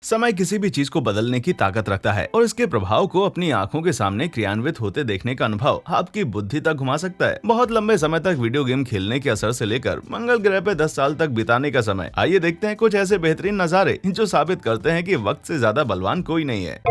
समय किसी भी चीज को बदलने की ताकत रखता है और इसके प्रभाव को अपनी आंखों के सामने क्रियान्वित होते देखने का अनुभव आपकी बुद्धि तक घुमा सकता है। बहुत लंबे समय तक वीडियो गेम खेलने के असर से लेकर मंगल ग्रह पे 10 साल तक बिताने का समय, आइए देखते हैं कुछ ऐसे बेहतरीन नजारे जो साबित करते हैं कि वक्त से ज्यादा बलवान कोई नहीं है।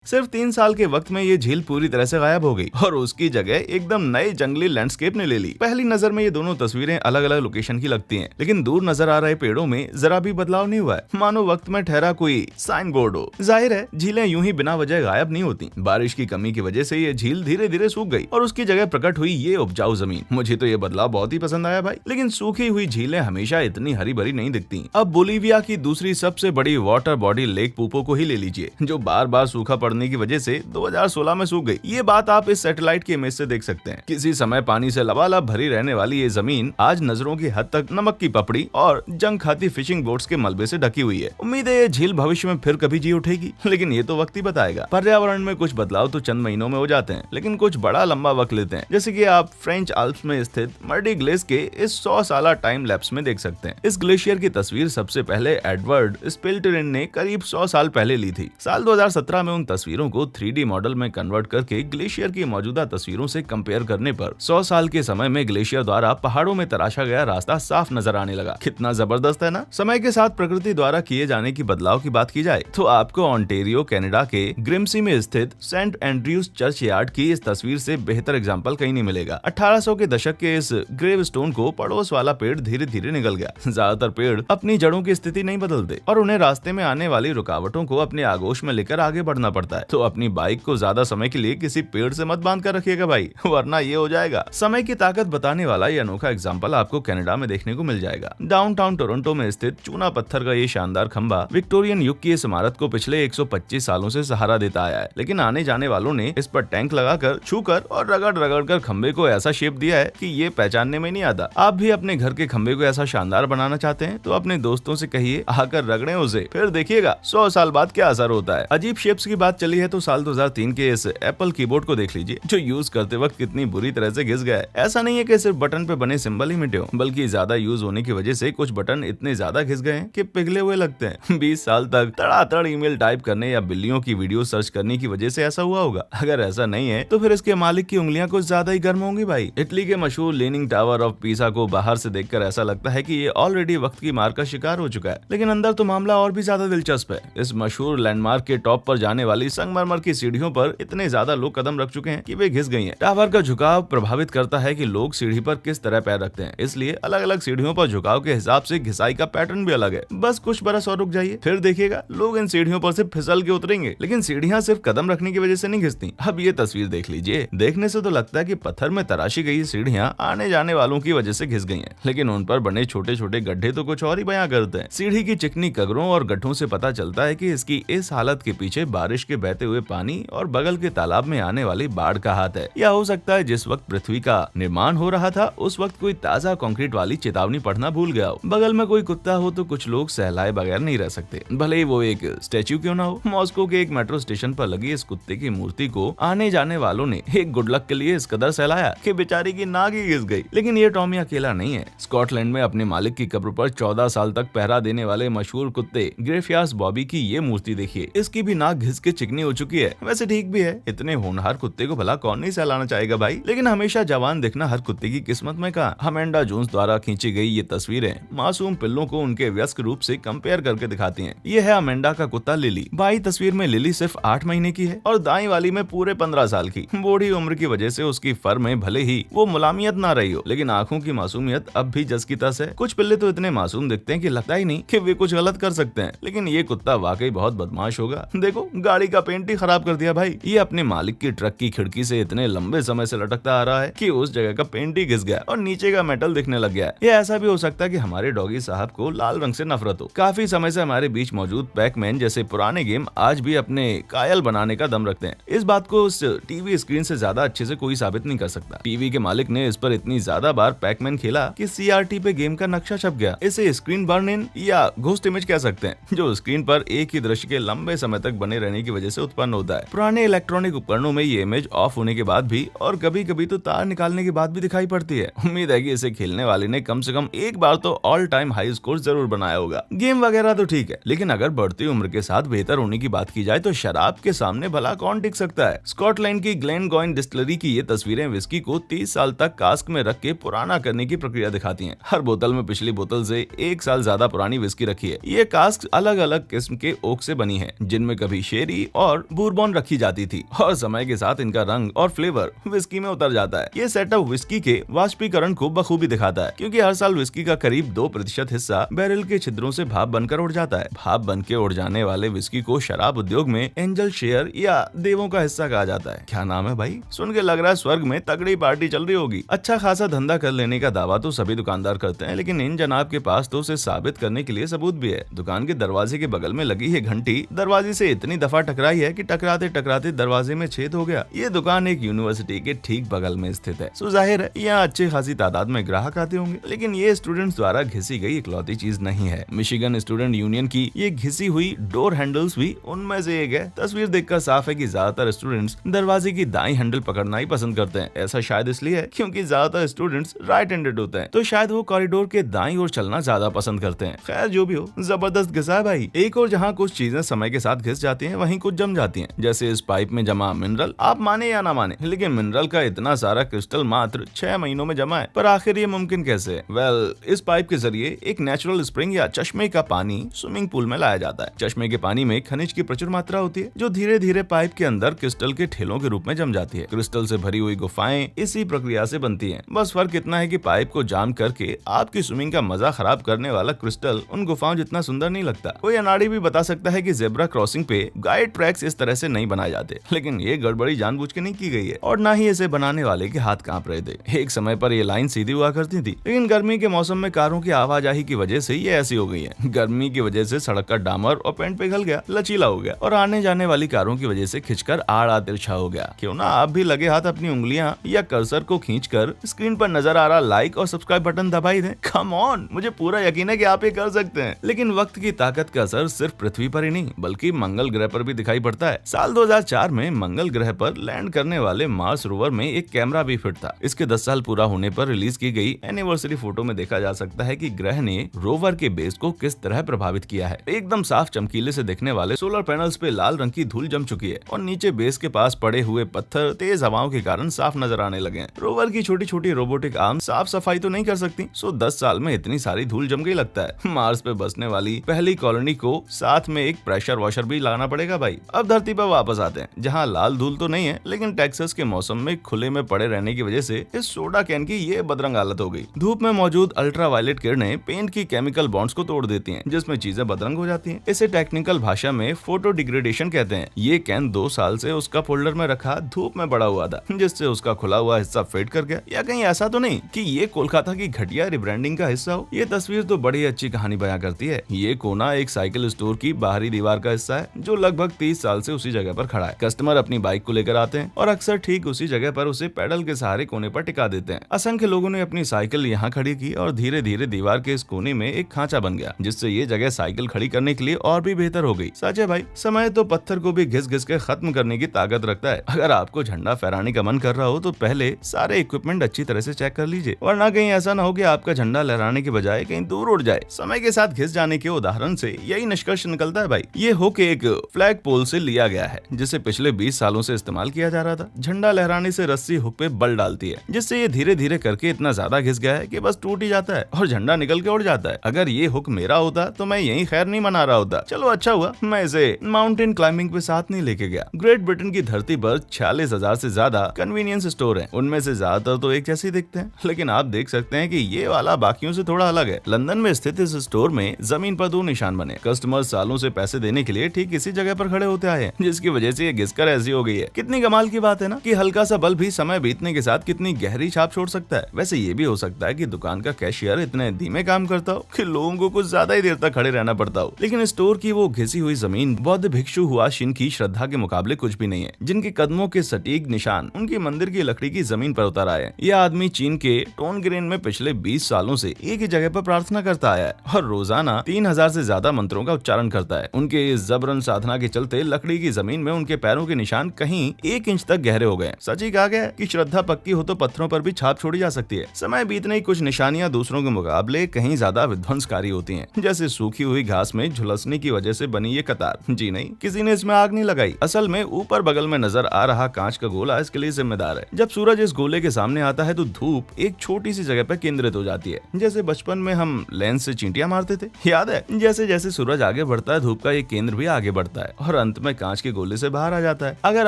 सिर्फ 3 साल के वक्त में ये झील पूरी तरह से गायब हो गई और उसकी जगह एकदम नए जंगली लैंडस्केप ने ले ली। पहली नजर में ये दोनों तस्वीरें अलग अलग लोकेशन की लगती हैं, लेकिन दूर नजर आ रहे पेड़ों में जरा भी बदलाव नहीं हुआ है, मानो वक्त में ठहरा कोई साइन बोर्ड हो। जाहिर है झीलें यूं ही बिना वजह गायब नहीं होती। बारिश की कमी की वजह से ये झील धीरे धीरे सूख गई और उसकी जगह प्रकट हुई ये उपजाऊ जमीन। मुझे तो ये बदलाव बहुत ही पसंद आया भाई, लेकिन सूखी हुई झीलें हमेशा इतनी हरी भरी नहीं दिखती। अब बोलीविया की दूसरी सबसे बड़ी वाटर बॉडी लेक पूपो को ही ले लीजिए, जो बार बार सूखा पड़ने की वजह से 2016 में सूख गई। ये बात आप इस सैटेलाइट की इमेज से देख सकते हैं। किसी समय पानी से लबालब भरी रहने वाली ये जमीन आज नजरों की हद तक नमक की पपड़ी और जंग खाती फिशिंग बोट्स के मलबे से ढकी हुई है। उम्मीद है ये झील भविष्य में फिर कभी जी उठेगी, लेकिन ये तो वक्त ही बताएगा। पर्यावरण में कुछ बदलाव तो चंद महीनों में हो जाते हैं, लेकिन कुछ बड़ा लंबा वक्त लेते हैं, जैसे कि आप फ्रेंच आल्प्स में स्थित मर्डी ग्लेशियर के इस 100 साल टाइम लैप्स में देख सकते हैं। इस ग्लेशियर की तस्वीर सबसे पहले एडवर्ड स्पेल्टरिन ने करीब 100 साल पहले ली थी। साल 2017 में उन तस्वीरों को 3D मॉडल में कन्वर्ट करके ग्लेशियर की मौजूदा तस्वीरों से कंपेयर करने पर 100 साल के समय में ग्लेशियर द्वारा पहाड़ों में तराशा गया रास्ता साफ नजर आने लगा। कितना जबरदस्त है ना। समय के साथ प्रकृति द्वारा किए जाने की बदलाव की बात की जाए तो आपको ऑन्टेरियो कनाडा के ग्रिम्सी में स्थित सेंट एंड्रयूज चर्च यार्ड की इस तस्वीर से बेहतर एग्जाम्पल कहीं नहीं मिलेगा। 1800 के दशक के इस ग्रेव स्टोन को पड़ोस वाला पेड़ धीरे धीरे निगल गया। ज्यादातर पेड़ अपनी जड़ों की स्थिति नहीं बदलते और उन्हें रास्ते में आने वाली रुकावटों को अपने आगोश में लेकर आगे बढ़ना पड़ता है। तो अपनी बाइक को ज्यादा समय के लिए किसी पेड़ से मत बांध कर रखिएगा भाई, वरना ये हो जाएगा। समय की ताकत बताने वाला ये अनोखा एग्जाम्पल आपको कनाडा में देखने को मिल जाएगा। डाउनटाउन टोरंटो में स्थित चूना पत्थर का ये शानदार खंबा विक्टोरियन युग की इस इमारत को पिछले 125 सालों से सहारा देता आया है, लेकिन आने जाने वालों ने इस पर टैंक लगाकर, छूकर और रगड़ रगड़ कर खंबे को ऐसा शेप दिया है कि ये पहचानने में नहीं आता। आप भी अपने घर के खंबे को ऐसा शानदार बनाना चाहते हैं तो अपने दोस्तों से कहिए आकर रगड़े उसे, फिर देखिएगा 100 साल बाद क्या असर होता है। अजीब शेप्स की बात चली है तो साल 2003 के इस एप्पल कीबोर्ड को देख लीजिए, जो यूज करते वक्त कितनी बुरी तरह से घिस गया है। ऐसा नहीं है कि सिर्फ बटन पे बने सिंबल ही मिटे हो, बल्कि ज्यादा यूज होने की वजह से कुछ बटन इतने ज्यादा घिस गए हैं कि पिघले हुए लगते हैं। 20 साल तक तड़ातड़ ईमेल टाइप करने या बिल्लियों की वीडियो सर्च करने की वजह से ऐसा हुआ होगा। अगर ऐसा नहीं है तो फिर इसके मालिक की उंगलियां कुछ ज्यादा ही गर्म होंगी भाई। इटली के मशहूर लीनिंग टावर ऑफ पीसा को बाहर से देखकर ऐसा लगता है कि ये ऑलरेडी वक्त की मार का शिकार हो चुका है, लेकिन अंदर तो मामला और भी ज्यादा दिलचस्प है। इस मशहूर लैंडमार्क के टॉप पर जाने वाली संगमरमर की सीढ़ियों पर इतने ज्यादा लोग कदम रख चुके हैं कि वे घिस गई हैं। टावर का झुकाव प्रभावित करता है कि लोग सीढ़ी पर किस तरह पैर रखते हैं, इसलिए अलग अलग सीढ़ियों पर झुकाव के हिसाब से घिसाई का पैटर्न भी अलग है। बस कुछ बरस और रुक जाइए, फिर देखिएगा लोग इन सीढ़ियों पर से फिसल के उतरेंगे, लेकिन सीढ़ियां सिर्फ कदम रखने की वजह से नहीं घिसती। अब ये तस्वीर देख लीजिए, देखने से तो लगता है कि पत्थर में तराशी गई सीढ़ियां आने जाने वालों की वजह से घिस गई हैं, लेकिन उन पर बने छोटे छोटे गड्ढे तो कुछ और ही बयां करते हैं। सीढ़ी की चिकनी कगरों और गड्ढों से पता चलता है कि इसकी इस हालत के पीछे बारिश के बहते हुए पानी और बगल के तालाब में आने वाली बाढ़ का हाथ है। या हो सकता है जिस वक्त पृथ्वी का निर्माण हो रहा था उस वक्त कोई ताजा कंक्रीट वाली चेतावनी पढ़ना भूल गया हो। बगल में कोई कुत्ता हो तो कुछ लोग सहलाए बगैर नहीं रह सकते, भले ही वो एक स्टैच्यू क्यों ना हो। मॉस्को के एक मेट्रो स्टेशन पर लगी इस कुत्ते की मूर्ति को आने जाने वालों ने एक गुड लक के लिए इस कदर सहलाया कि बेचारी की नाक ही घिस गई। लेकिन ये टॉमी अकेला नहीं है। स्कॉटलैंड में अपने मालिक की कब्र पर 14 साल तक पहरा देने वाले मशहूर कुत्ते ग्रेफियास बॉबी की ये मूर्ति देखिए, इसकी भी नाक घिस के चिकनी हो चुकी है। वैसे ठीक भी है, इतने होनहार कुत्ते को भला कौन नहीं सहलाना चाहेगा भाई, लेकिन हमेशा जवान दिखना हर कुत्ते की किस्मत में कहा। अमेंडा जोन्स द्वारा खींची गई ये तस्वीरें मासूम पिल्लों को उनके वयस्क रूप से कंपेयर करके दिखाती हैं। ये है अमेंडा का कुत्ता लिली। बाई तस्वीर में लिली सिर्फ 8 महीने की है और दाई वाली में पूरे 15 साल की। बूढ़ी उम्र की वजह से उसकी फर में भले ही वो मुलायमियत ना रही हो, लेकिन आंखों की मासूमियत अब भी जस की तस है। कुछ पिल्ले तो इतने मासूम दिखते हैं कि लगता ही नहीं कि वे कुछ गलत कर सकते हैं, लेकिन ये कुत्ता वाकई बहुत बदमाश होगा। देखो गाड़ी का पेंट ही खराब कर दिया भाई। ये अपने मालिक की ट्रक की खिड़की से इतने लंबे समय से लटकता आ रहा है कि उस जगह का पेंट ही घिस गया और नीचे का मेटल दिखने लग गया है। ये ऐसा भी हो सकता है कि हमारे डॉगी साहब को लाल रंग से नफरत हो। काफी समय से हमारे बीच मौजूद पैकमैन जैसे पुराने गेम आज भी अपने कायल बनाने का दम रखते हैं। इस बात को उस टीवी स्क्रीन से ज्यादा अच्छे से कोई साबित नहीं कर सकता। टीवी के मालिक ने इस पर इतनी ज्यादा बार पैकमैन खेला कि सीआरटी पे गेम का नक्शा छप गया। इसे स्क्रीन बर्न इन या घोस्ट इमेज कह सकते हैं, जो स्क्रीन पर एक ही दृश्य के लंबे समय तक बने रहने की वजह से उत्पन्न होता है। पुराने इलेक्ट्रॉनिक उपकरणों में ये इमेज ऑफ होने के बाद भी और कभी कभी तो तार निकालने के बाद भी दिखाई पड़ती है। उम्मीद है कि इसे खेलने वाले ने कम से कम एक बार तो ऑल टाइम हाई स्कोर जरूर बनाया होगा। गेम वगैरह तो ठीक है, लेकिन अगर बढ़ती उम्र के साथ बेहतर होने की बात की जाए तो शराब के सामने भला कौन टिक सकता है। स्कॉटलैंड की ग्लेनगॉइन डिस्टिलरी की ये तस्वीरें विस्की को 30 साल तक कास्क में रख के पुराना करने की प्रक्रिया दिखाती हैं। हर बोतल में पिछली बोतल से 1 साल ज्यादा पुरानी विस्की रखी है। ये कास्क अलग अलग किस्म के ओक से बनी है, जिनमें कभी शेरी और बूरबॉन रखी जाती थी, और समय के साथ इनका रंग और फ्लेवर विस्की में उतर जाता है। ये सेटअप विस्की के वाष्पीकरण को बखूबी दिखाता है, क्योंकि हर साल विस्की का करीब 2% हिस्सा बैरल के छिद्रों से भाप बनकर उड़ जाता है। भाप बन के उड़ जाने वाले विस्की को शराब उद्योग में एंजल शेयर या देवों का हिस्सा कहा जाता है। क्या नाम है भाई, सुन के लग रहा है स्वर्ग में तगड़ी पार्टी चल रही होगी। अच्छा खासा धंधा कर लेने का दावा तो सभी दुकानदार करते हैं, लेकिन इन जनाब के पास तो उसे साबित करने के लिए सबूत भी है। दुकान के दरवाजे के बगल में लगी है घंटी दरवाजे से इतनी दफा टकराई है कि टकराते टकराते दरवाजे में छेद हो गया। ये दुकान एक यूनिवर्सिटी के ठीक बगल में स्थित है, सो जाहिर है यहाँ अच्छी खासी तादाद में ग्राहक आते होंगे। लेकिन ये स्टूडेंट्स द्वारा घिसी गई इकलौती चीज नहीं है। मिशिगन स्टूडेंट यूनियन की ये घिसी हुई डोर हैंडल्स भी उनमें से एक है। तस्वीर देखकर साफ है कि ज्यादातर स्टूडेंट्स दरवाजे की दाई हैंडल पकड़ना ही पसंद करते हैं। ऐसा शायद इसलिए है क्योंकि ज्यादातर स्टूडेंट्स राइट हैंडेड होते हैं, तो शायद वो कॉरिडोर के दाईं ओर चलना ज्यादा पसंद करते हैं। खैर जो भी हो, जबरदस्त घिसा है भाई। एक और जहाँ कुछ चीजें समय के साथ घिस जाती हैं, वहीं कुछ जम जाती हैं। जैसे इस पाइप में जमा मिनरल, आप माने या ना माने, लेकिन मिनरल का इतना सारा क्रिस्टल मात्र 6 महीनों में जमा है। पर आखिर ये मुमकिन कैसे है? वेल, इस पाइप के जरिए एक नेचुरल स्प्रिंग या चश्मे का पानी स्विमिंग पूल में लाया जाता है। चश्मे के पानी में खनिज की प्रचुर मात्रा होती है, जो धीरे धीरे पाइप के अंदर क्रिस्टल के ठेलों के रूप में जम जाती है। क्रिस्टल से भरी हुई गुफाएं इसी प्रक्रिया से बनती हैं। बस फर्क इतना है कि पाइप को जाम करके आपकी स्विमिंग का मजा खराब करने वाला क्रिस्टल उन गुफाओं जितना सुंदर नहीं लगता। कोई अनाड़ी भी बता सकता है कि जेब्रा क्रॉसिंग पे गाइड ट्रैक्स इस तरह से नहीं बनाए जाते, लेकिन ये गड़बड़ी जानबूझ के नहीं की गई है, और ना ही इसे बनाने वाले के हाथ कांप रहे थे। एक समय पर ये लाइन सीधी हुआ करती थी, लेकिन गर्मी के मौसम में कारों की आवाजाही की वजह से ये ऐसी हो गई है। गर्मी की वजह से सड़क का डामर और पेंट पिघल गया, लचीला हो गया, और आने जाने वाली कारों की वजह से खिंचकर आड़ा तिरछा हो गया। क्यों ना आप भी लगे हाथ अपनी उंगलियां या कर्सर को खींचकर स्क्रीन पर नजर आ रहा लाइक और सब्सक्राइब बटन दबाई दें। कम ऑन, मुझे पूरा यकीन है कि आप ये कर सकते हैं। लेकिन वक्त की ताकत का असर सिर्फ पृथ्वी पर ही नहीं, बल्कि मंगल ग्रह पर भी दिखाई पड़ता है। साल 2004 में मंगल ग्रह पर लैंड करने वाले मार्स रोवर में एक कैमरा भी फिट था। इसके 10 साल पूरा होने पर रिलीज की गई एनिवर्सरी फोटो में देखा जा सकता है कि ग्रह ने रोवर के बेस को किस तरह प्रभावित किया है। एकदम साफ चमकीले से दिखने वाले सोलर पैनल्स पे लाल रंग की धूल जम चुकी है, और नीचे बेस के पास पड़े हुए पत्थर तेज हवाओं के कारण साफ नजर आने लगे हैं। रोवर की छोटी छोटी रोबोटिक आर्म साफ सफाई तो नहीं कर सकती, सो 10 साल में इतनी सारी धूल जम गई लगता है। मार्स पे बसने वाली पहली कॉलोनी को साथ में एक प्रेशर वॉशर भी लाना पड़ेगा भाई। अब धरती पर वापस आते हैं, जहाँ लाल धूल तो नहीं है, लेकिन टेक्सास के मौसम में खुले में पड़े रहने की वजह से इस सोडा कैन की ये बदरंग हालत हो गई। धूप में मौजूद अल्ट्रावायलेट किरणें पेंट की केमिकल बॉन्ड्स को तोड़ देती हैं, जिसमें चीजें बदरंग हो जाती हैं। इसे टेक्निकल भाषा में फोटो डिग्रेडेशन कहते हैं। ये कैन 2 साल से उसका फोल्डर में रखा धूप में बड़ा हुआ था, जिससे उसका खुला हुआ हिस्सा फेड कर गया। या कहीं ऐसा तो नहीं कि ये कोलकाता की घटिया रिब्रांडिंग का हिस्सा हो। ये तस्वीर तो बड़ी अच्छी कहानी बयां करती है। ये कोना एक साइकिल स्टोर की बाहरी दीवार का हिस्सा है, जो लगभग 30 साल से उसी जगह पर खड़ा है। कस्टमर अपनी बाइक को लेकर आते हैं और अक्सर ठीक उसी जगह पर उसे पैडल के सहारे कोने पर टिका देते हैं। असंख्य लोगों ने अपनी साइकिल यहाँ खड़ी की और धीरे धीरे दीवार के इस कोने में एक खांचा बन गया, जिससे ये जगह साइकिल खड़ी करने के लिए और भी बेहतर हो गई। सच है भाई, समय तो पत्थर को भी घिस घिस के खत्म करने की ताकत रखता है। अगर आपको झंडा फहराने का मन कर रहा हो तो पहले सारे इक्विपमेंट अच्छी तरह से चेक कर लीजिए, वरना कहीं ऐसा ना हो कि आपका झंडा लहराने के बजाय कहीं दूर उड़ जाए। समय के साथ घिस जाने के उदाहरण से यही निष्कर्ष निकलता है भाई। ये हुक एक फ्लैग पोल से लिया गया है, जिसे पिछले 20 सालों से इस्तेमाल किया जा रहा था। झंडा लहराने से रस्सी हुक पे बल डालती है, जिससे ये धीरे धीरे करके इतना ज्यादा घिस गया है कि बस टूट ही जाता है और झंडा निकल के उड़ जाता है। अगर ये हुक मेरा होता तो मैं यही खैर नहीं मना रहा होता। चलो अच्छा हुआ मैं इसे माउंटेन क्लाइंबिंग पे साथ नहीं लेके गया। ग्रेट ब्रिटेन की धरती पर 46,000 से ज्यादा कन्वीनियंस स्टोर हैं। उनमें से ज्यादातर तो एक जैसे ही दिखते हैं, लेकिन आप देख सकते हैं कि ये वाला बाकियों से थोड़ा अलग है। लंदन में स्थित इस स्टोर में जमीन पर 2 निशान बने। कस्टमर सालों से पैसे देने के लिए ठीक इसी जगह पर खड़े होते आए हैं, जिसकी वजह से ये घिसकर ऐसी हो गई है। कितनी कमाल की बात है ना कि हल्का सा बल भी समय बीतने के साथ कितनी गहरी छाप छोड़ सकता है। वैसे ये भी हो सकता है कि दुकान का कैशियर इतने धीमे काम करता हो कि लोगों को कुछ ज्यादा ही देर तक खड़े रहना पड़ता हो। लेकिन स्टोर की वो घिसी हुई जमीन बौद्ध भिक्षु हुआ शिन की श्रद्धा के मुकाबले कुछ भी नहीं है, जिनके कदमों के सटीक निशान उनकी मंदिर की लकड़ी की जमीन पर उतर आए हैं। यह आदमी चीन के टोनगिरेन में पिछले 20 सालों से एक ही जगह पर प्रार्थना करता आया है और रोजाना 3000 से ज्यादा मंत्रों का उच्चारण करता है। उनके इस जबरन साधना के चलते चलते लकड़ी की जमीन में उनके पैरों के निशान कहीं 1 इंच तक गहरे हो गए। सच ही कहा गया है कि श्रद्धा पक्की हो तो पत्थरों पर भी छाप छोड़ी जा सकती है। समय बीतने ही कुछ निशानियां दूसरों के मुकाबले कहीं ज्यादा विध्वंसकारी होती हैं, जैसे सूखी हुई घास में झुलसने की वजह से बनी ये कतार। जी नहीं, किसी ने इसमें आग नहीं लगाई। असल में ऊपर बगल में नजर आ रहा कांच का गोला इसके लिए जिम्मेदार है। जब सूरज इस गोले के सामने आता है तो धूप एक छोटी सी जगह पर केंद्रित हो जाती है, जैसे बचपन में हम लेंस से चींटियां मारते थे, याद है? जैसे जैसे सूरज आगे बढ़ता है धूप का एक केंद्र भी आगे बढ़ता है और अंत में कांच के गोले से बाहर आ जाता है। अगर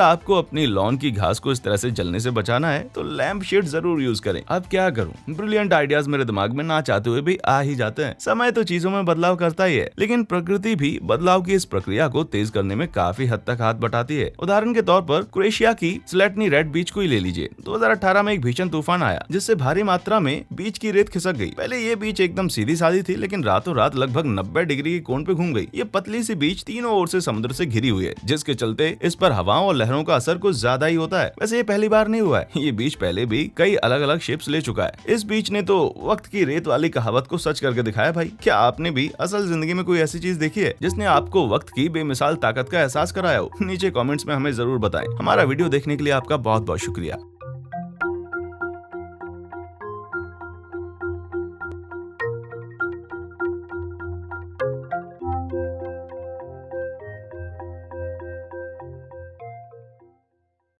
आपको अपनी लॉन की घास को इस तरह से जलने से बचाना है तो लैंप शेड जरूर यूज करें। अब क्या करूं, ब्रिलियंट आइडियाज मेरे दिमाग में ना चाहते हुए भी आ ही जाते हैं। समय तो चीजों में बदलाव करता ही है, लेकिन प्रकृति भी बदलाव की इस प्रक्रिया को तेज करने में काफी हद तक हाथ बटाती है। उदाहरण के तौर पर क्रोएशिया की स्लेटनी रेड बीच को ही ले लीजिए। 2018 में एक भीषण तूफान आया जिससे भारी मात्रा में बीच की रेत खिसक गई। पहले ये बीच एकदम सीधी सादी थी, लेकिन रातों रात लगभग 90 डिग्री के कोण पे घूम गई। ये पतली सी बीच तीनों ओर से समुद्र से घिरी हुई है, जिसके चलते इस पर हवाओं और लहरों का असर कुछ ज्यादा ही होता है। वैसे ये पहली बार नहीं हुआ है, ये बीच पहले भी कई अलग अलग शेप्स ले चुका है। इस बीच ने तो वक्त की रेत वाली कहावत को सच करके दिखाया भाई। क्या आपने भी असल जिंदगी में कोई ऐसी चीज देखी है जिसने आपको वक्त की बेमिसाल ताकत का एहसास कराया हो? नीचे कमेंट्स में हमें जरूर बताएं। हमारा वीडियो देखने के लिए आपका बहुत बहुत शुक्रिया।